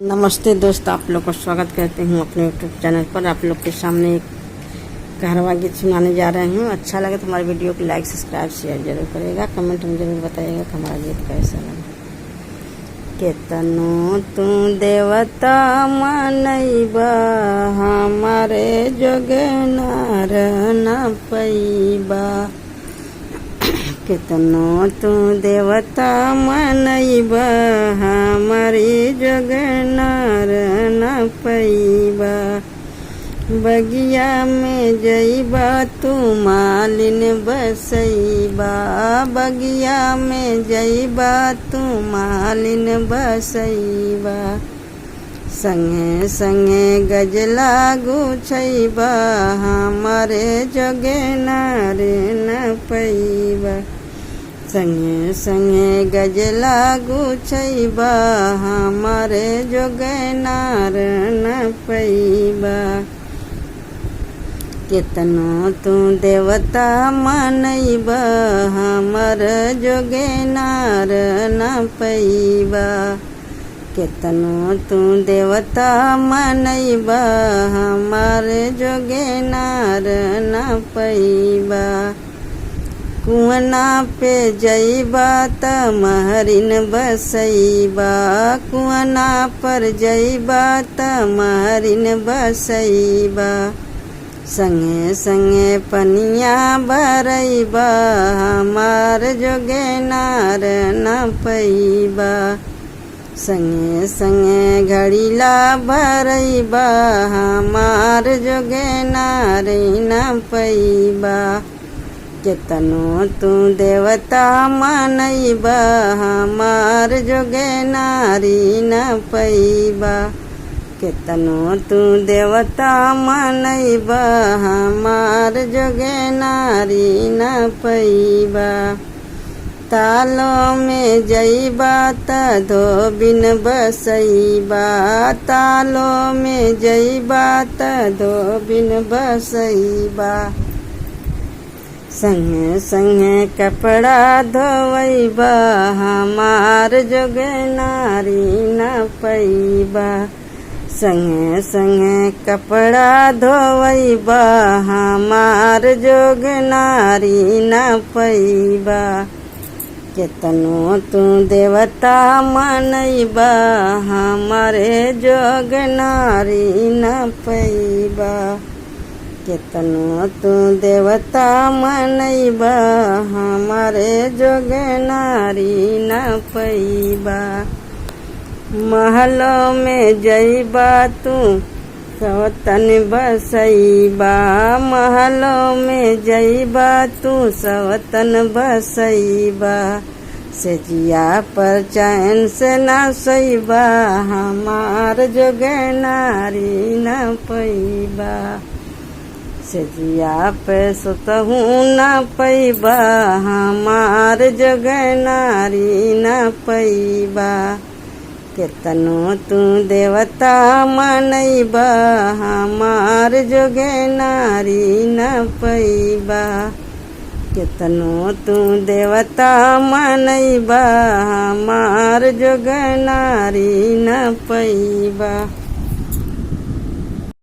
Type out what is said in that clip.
नमस्ते दोस्त, आप लोग को स्वागत करती हूँ अपने यूट्यूब चैनल पर। आप लोग के सामने एक घरवा गीत सुनाने जा रहे हूँ। अच्छा लगे तो हमारे वीडियो को लाइक, सब्सक्राइब, शेयर जरूर करेगा। कमेंट में जरूर बताइएगा कि हमारा गीत कैसा लगा। केतनो तू देवता मनैबा, हमारे जोगे नार न पैबा। केतनो तू देवता मनैबा, हमारी जोग नार न पैबा। बगिया में जइबा तू मालिन बसैबा, बगिया में जइबा तू मालिन बसैबा। संगे संगे गजला गुछैबा, हमारे जोगे नार न पैबा। संगे संगे गजला गुछैबा, हमारे जोगे नार न पैबा। केतनो तू देवता मनैबा, हमर जोगे नार न पैबा। केतनो तू देवता मनैबा, हमार जोगे नार न पैबा। कुआना पे जइबा त महरिन बसैबा, कुआना पर जइबा त महरिन बसैबा। संगे संगे पनिया भरैबा, हमार जोगे नार न पैबा। संगे संगे घड़ीला भरैबा, हमार जोगे नार न पैबा। केतनो तू देवता मनैबा, हमार जोगे नारी न पैबा। केतनो तू देवता मनैबा, हमार जोगे नारी न पैबा। तालो में जइबा त धोबिन बसैबा, तालो में जइबा त धोबिन बसैबा। संगे संगे कपड़ा धोवैबा, हमार जोगे नारी न पैबा। संगे संगे कपड़ा धोवैबा, हमार जोग नारी न पैबा। केतनो तू देवता मनैबा, हमारे जोग नारी न पैबा। केतनो तू देवता मनैबा, हमारे जोग नारी न पैबा। महलों में जइबा तू सवतन बसैबा, महलों में जइबा तू सवतन बसैबा। सेजिया पर चैन से न सोइबा, हमार जोगे नारी न पैबा। सेजिया पे सुतहू न पैबा, हमार जोगे नारी न पैबा। केतनो तू देवता मनैबा, हमार जोगे नारी न पैबा। केतनो तू देवता मनैबा, हमार जोगे नारी न पैबा।